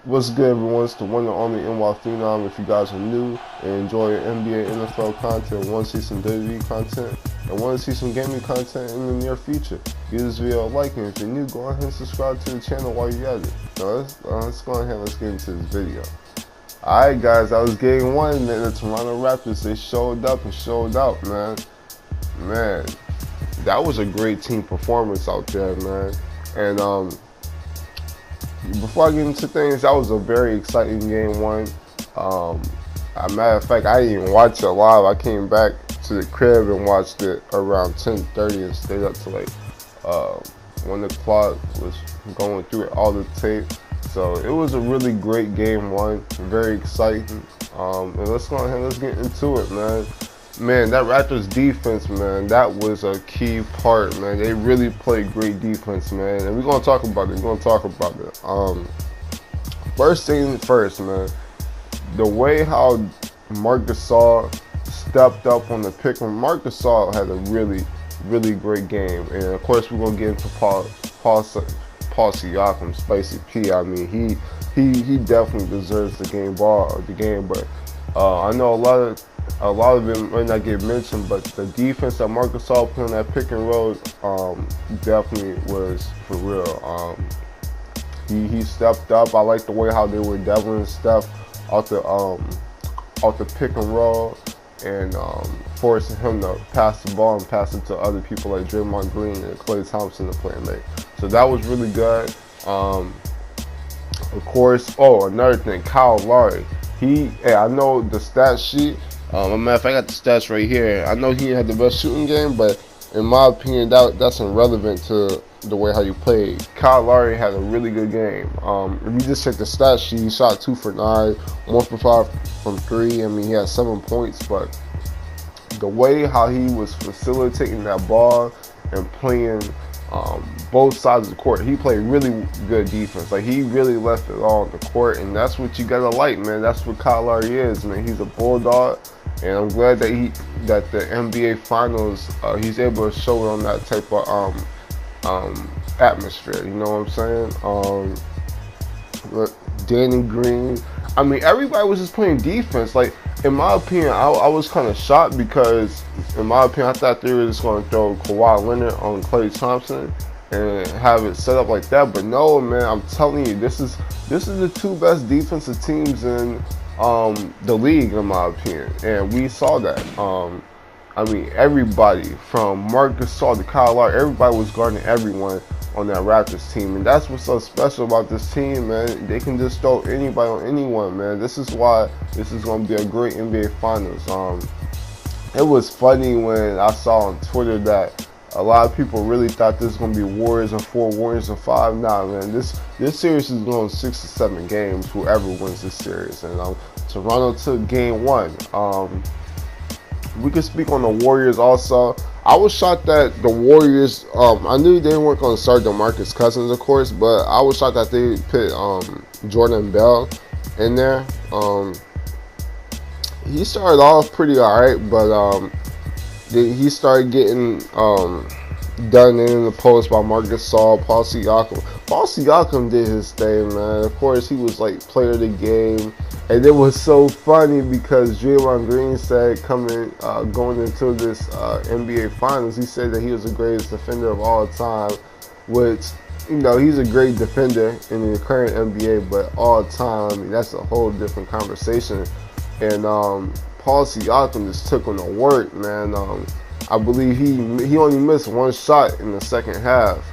What's good, everyone? It's the one and only NY Phenom. If you guys are new and enjoy NBA, NFL content, want to see some WWE content, and want to see some gaming content in the near future, give this video a like, and if you're new, go ahead and subscribe to the channel while you're at it. Now, let's go ahead and let's get into this video. Alright, guys, that was game one, and the Toronto Raptors, they showed up and showed out, man. Man, that was a great team performance out there, man. And, before I get into things, that was a very exciting game one. As a matter of fact, I didn't even watch it live. I came back to the crib and watched it around 10:30 and stayed up to like 1 o'clock. Was going through all the tape. So it was a really great game one, very exciting. And let's go ahead and let's get into it, man. Man, that Raptors defense, man, that was a key part, man. They really played great defense, man. And we're going to talk about it. First thing first, man, the way how Marc Gasol stepped up on the pick. Marc Gasol had a really great game. And, of course, we're going to get into Paul Siakam, Spicy P. I mean, he definitely deserves the game, but I know a lot of it might not get mentioned, but the defense that Marc Gasol put on that pick and roll definitely was for real. He stepped up. I like the way how they were doubling Steph off the pick and roll and forcing him to pass the ball and pass it to other people like Draymond Green and Klay Thompson to play and make. So that was really good. Of course, another thing, Kyle Lowry. I know the stat sheet. Matter of fact, I got the stats right here. I know he had the best shooting game, but in my opinion, that's irrelevant to the way how you played. Kyle Lowry had a really good game. If you just check the stat sheet, he shot 2 for 9, 1 for 5 from 3. I mean, he had 7 points, but the way how he was facilitating that ball and playing both sides of the court, he played really good defense. Like, he really left it all on the court, and that's what you gotta like, man. That's what Kyle Lowry is, man. He's a bulldog, and I'm glad that the NBA Finals he's able to show it on that type of atmosphere. You know what I'm saying? Danny Green. I mean, everybody was just playing defense. Like, in my opinion, I was kind of shocked because, in my opinion, I thought they were just going to throw Kawhi Leonard on Klay Thompson and have it set up like that. But no, man, I'm telling you, this is the two best defensive teams in the league, in my opinion, and we saw that. I mean, everybody from Marc Gasol to Kyle Lowry, everybody was guarding everyone on that Raptors team, and that's what's so special about this team, man. They can just throw anybody on anyone, man. This is why this is going to be a great NBA Finals. It was funny when I saw on Twitter that a lot of people really thought this was going to be Warriors in 4, Warriors in 5. Nah, man, this series is going 6 to 7 games, whoever wins this series. And Toronto took game one. We could speak on the Warriors also. I was shocked that the Warriors, I knew they weren't going to start DeMarcus Cousins, of course, but I was shocked that they put Jordan Bell in there. He started off pretty alright, but he started getting done in the post by Marc Gasol, Paul Siakam. Paul Siakam did his thing, man. Of course, he was like player of the game. And it was so funny because Draymond Green said going into this NBA Finals, he said that he was the greatest defender of all time, which, you know, he's a great defender in the current NBA, but all time, I mean, that's a whole different conversation. And Paul Siakam just took him to work, man. I believe he only missed one shot in the second half.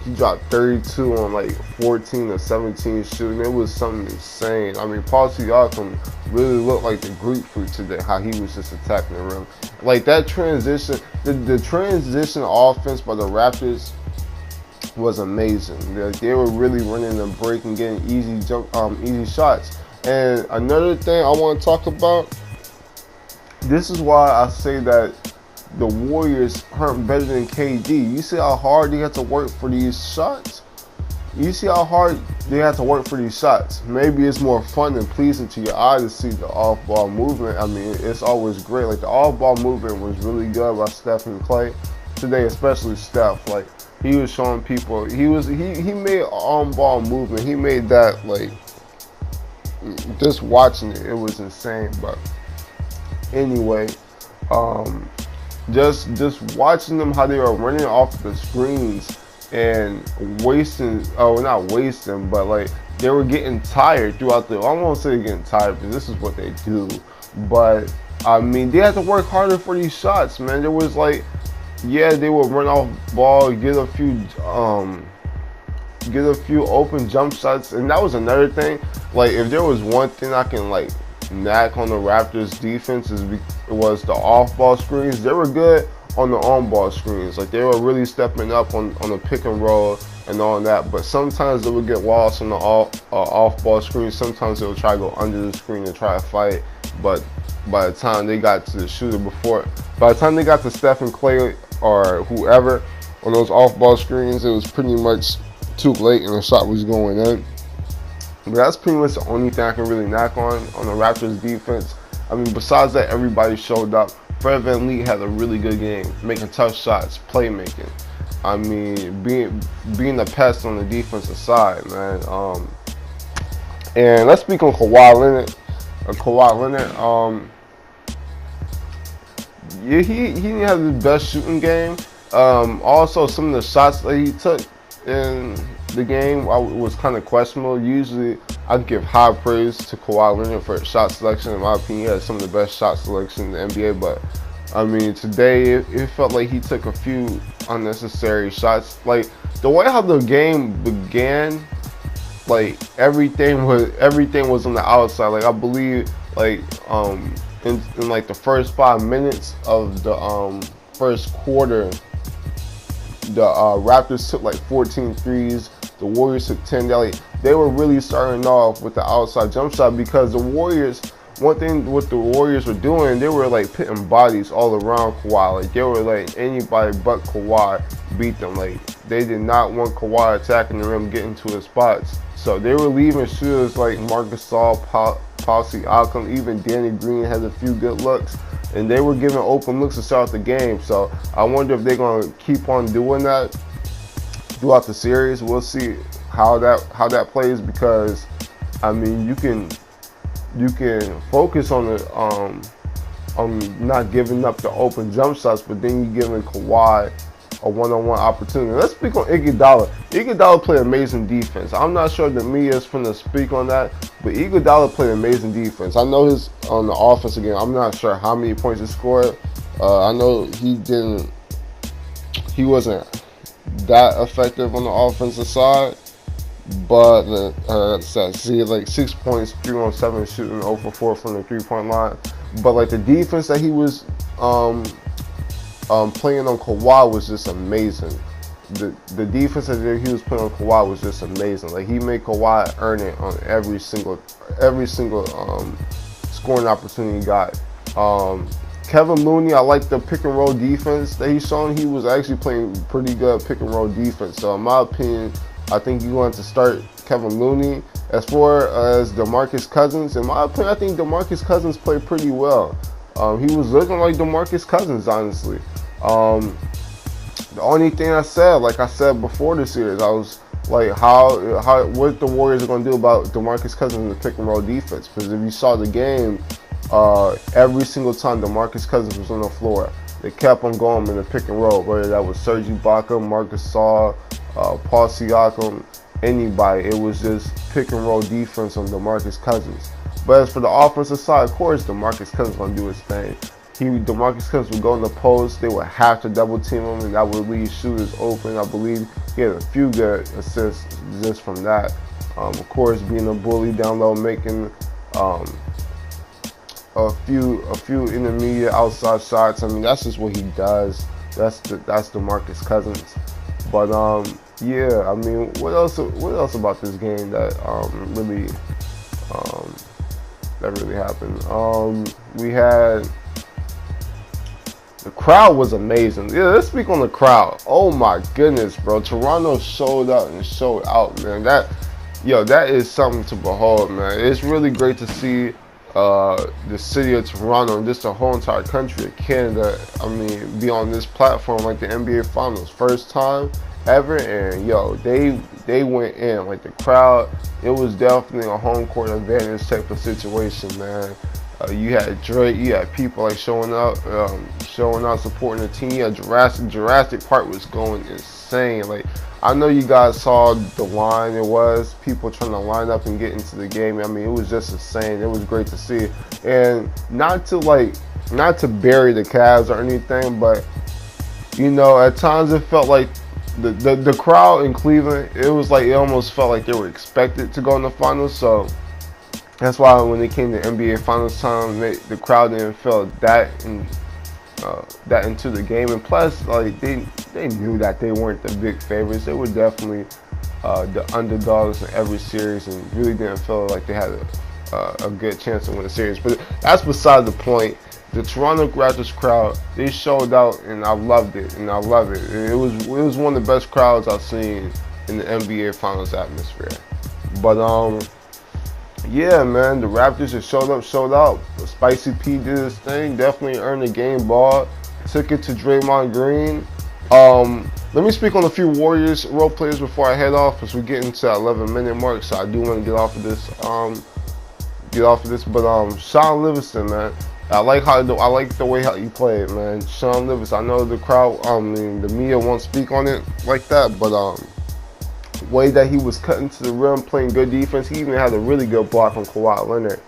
He dropped 32 on like 14 or 17 shooting. It was something insane. I mean, Paul Siakam really looked like the grapefruit today, how he was just attacking the rim. Like that transition, the transition offense by the Raptors was amazing. They were really running the break and getting easy shots. And another thing I want to talk about, this is why I say that the Warriors aren't better than KD. You see how hard they have to work for these shots? You see how hard they have to work for these shots? Maybe it's more fun and pleasing to your eye to see the off-ball movement. I mean, it's always great. Like, the off-ball movement was really good by Steph and Klay. today, especially Steph. Like he was showing people, he made on-ball movement. He made that, like, just watching it, it was insane. But anyway, just watching them, how they were running off the screens and wasting, not wasting, but like they were getting tired throughout the, I won't say getting tired because this is what they do, but I mean they had to work harder for these shots, man. There was like, yeah, they would run off ball, get a few open jump shots. And that was another thing, like if there was one thing I can like knack on the Raptors defense, it was the off-ball screens. They were good on the on-ball screens. Like they were really stepping up on the pick and roll and all that. But sometimes they would get lost on the off-ball screen. Sometimes they would try to go under the screen and try to fight. But by the time they got to the shooter by the time they got to Steph and Clay or whoever on those off-ball screens, it was pretty much too late and the shot was going in. But that's pretty much the only thing I can really knock on the Raptors defense. I mean, besides that, everybody showed up. Fred VanVleet had a really good game, making tough shots, playmaking. I mean, being a pest on the defensive side, man. And let's speak on Kawhi Leonard. Yeah, he didn't have the best shooting game. Also, some of the shots that he took in the game was kind of questionable. Usually, I'd give high praise to Kawhi Leonard for his shot selection. In my opinion, he had some of the best shot selection in the NBA. But I mean, today it felt like he took a few unnecessary shots. Like the way how the game began, like everything was on the outside. Like I believe, like in like the first 5 minutes of the first quarter, the Raptors took like 14 threes. The Warriors took 10. They were really starting off with the outside jump shot because the Warriors, one thing what the Warriors were doing, they were like putting bodies all around Kawhi. Like they were like anybody but Kawhi beat them. Like they did not want Kawhi attacking the rim, getting to his spots. So they were leaving shooters like Marc Gasol, Siakam, even Danny Green had a few good looks. And they were giving open looks to start the game. So I wonder if they're going to keep on doing that throughout the series. We'll see how that plays, because I mean you can focus on the on not giving up the open jump shots, but then you're giving Kawhi a one-on-one opportunity. Let's speak on Iguodala. Iguodala played amazing defense. I'm not sure the media is going to speak on that, but Iguodala played amazing defense. I know his on the offense again. I'm not sure how many points he scored. I know he wasn't that effective on the offensive side, but see, like 6 points, 3 on 7 shooting, 0 for 4 from the 3-point line. But like the defense that he was playing on Kawhi was just amazing. The defense that he was playing on Kawhi was just amazing. Like he made Kawhi earn it on every single scoring opportunity he got. Kevin Looney, I like the pick and roll defense that he's shown. He was actually playing pretty good pick and roll defense. So in my opinion, I think you want to start Kevin Looney. As far as DeMarcus Cousins, in my opinion, I think DeMarcus Cousins played pretty well. He was looking like DeMarcus Cousins, honestly. The only thing I said, like I said before the series, I was like, what the Warriors are going to do about DeMarcus Cousins in the pick and roll defense? Because if you saw the game, every single time DeMarcus Cousins was on the floor, they kept on going in the pick and roll, whether that was Serge Ibaka, Marc Gasol, Paul Siakam, anybody. It was just pick and roll defense on DeMarcus Cousins. But as for the offensive side, of course, DeMarcus Cousins going to do his thing. DeMarcus Cousins would go in the post. They would have to double team him, and that would leave shooters open. I believe he had a few good assists just from that. Of course, being a bully down low, making a few intermediate outside shots. I mean, that's just what he does. That's DeMarcus Cousins. But yeah, I mean, what else about this game that really happened? We had. The crowd was amazing. Yeah, let's speak on the crowd. Oh my goodness, bro. Toronto showed up and showed out, man. That is something to behold, man. It's really great to see the city of Toronto and just the whole entire country of Canada, I mean, be on this platform like the NBA Finals. First time ever, and yo, they went in. Like the crowd, it was definitely a home court advantage type of situation, man. You had Drake, you had people like showing out, supporting the team. Yeah, Jurassic Park was going insane. Like, I know you guys saw the line. It was people trying to line up and get into the game. I mean, it was just insane. It was great to see, and not to bury the Cavs or anything, but you know, at times it felt like the crowd in Cleveland, it was like it almost felt like they were expected to go in the finals. So that's why when it came to NBA Finals time, the crowd didn't feel that into the game. And plus, like they knew that they weren't the big favorites. They were definitely the underdogs in every series, and really didn't feel like they had a good chance to win the series. But that's beside the point. The Toronto Raptors crowd, they showed out, and I loved it, and I love it. It was one of the best crowds I've seen in the NBA Finals atmosphere. But yeah, man, the Raptors just showed out. Spicy P did his thing, definitely earned the game ball, took it to Draymond Green. Let me speak on a few Warriors role players before I head off, as we get into that 11-minute mark. So I do want to get off of this. But Sean Livingston, man, I like the way how he played, man. Sean Livingston. I know the crowd, the media won't speak on it like that, but way that he was cutting to the rim, playing good defense. He even had a really good block on Kawhi Leonard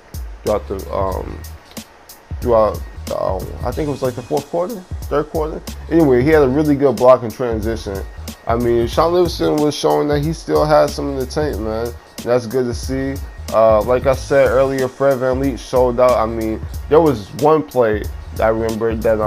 throughout I think it was like the third quarter. Anyway, he had a really good block in transition. I mean, Sean Livingston was showing that he still has some in the tank, man. That's good to see. Like I said earlier, Fred VanVleet showed out. I mean, there was one play that I remember that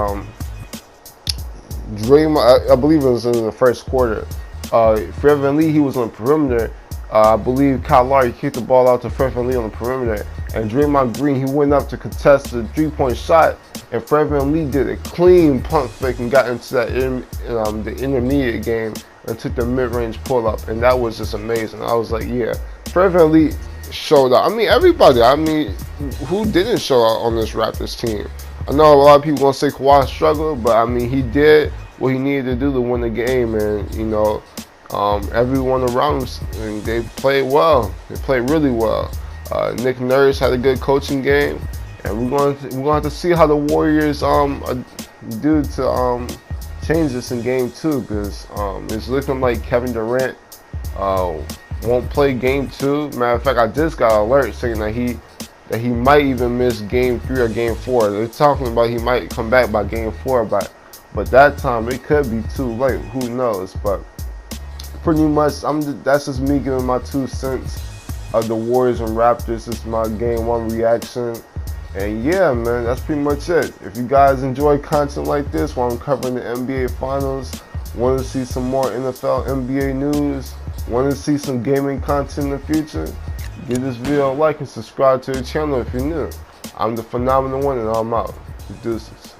Draymond, I believe it was in the first quarter. Fred VanVleet, he was on the perimeter. I believe Kyle Lowry kicked the ball out to Fred VanVleet on the perimeter, and Draymond Green, he went up to contest the three-point shot, and Fred VanVleet did a clean pump fake and got into that the intermediate game and took the mid-range pull-up, and that was just amazing. I was like, yeah, Fred VanVleet showed out. I mean, everybody. I mean, who didn't show out on this Raptors team? I know a lot of people gonna say Kawhi struggled, but I mean, he did what he needed to do to win the game, and you know, everyone around him, and they played well. They played really well. Nick Nurse had a good coaching game, and we're going to have to see how the Warriors do to change this in Game 2, because it's looking like Kevin Durant won't play Game 2. Matter of fact, I just got an alert saying that he might even miss Game 3 or Game 4. They're talking about he might come back by Game 4, but that time it could be too late. Who knows? But pretty much, that's just me giving my 2 cents of the Warriors and Raptors. This is my Game 1 reaction. And yeah, man, that's pretty much it. If you guys enjoy content like this while I'm covering the NBA Finals, want to see some more NFL, NBA news, want to see some gaming content in the future, give this video a like and subscribe to the channel if you're new. I'm the Phenomenal One, and I'm out. Buisness.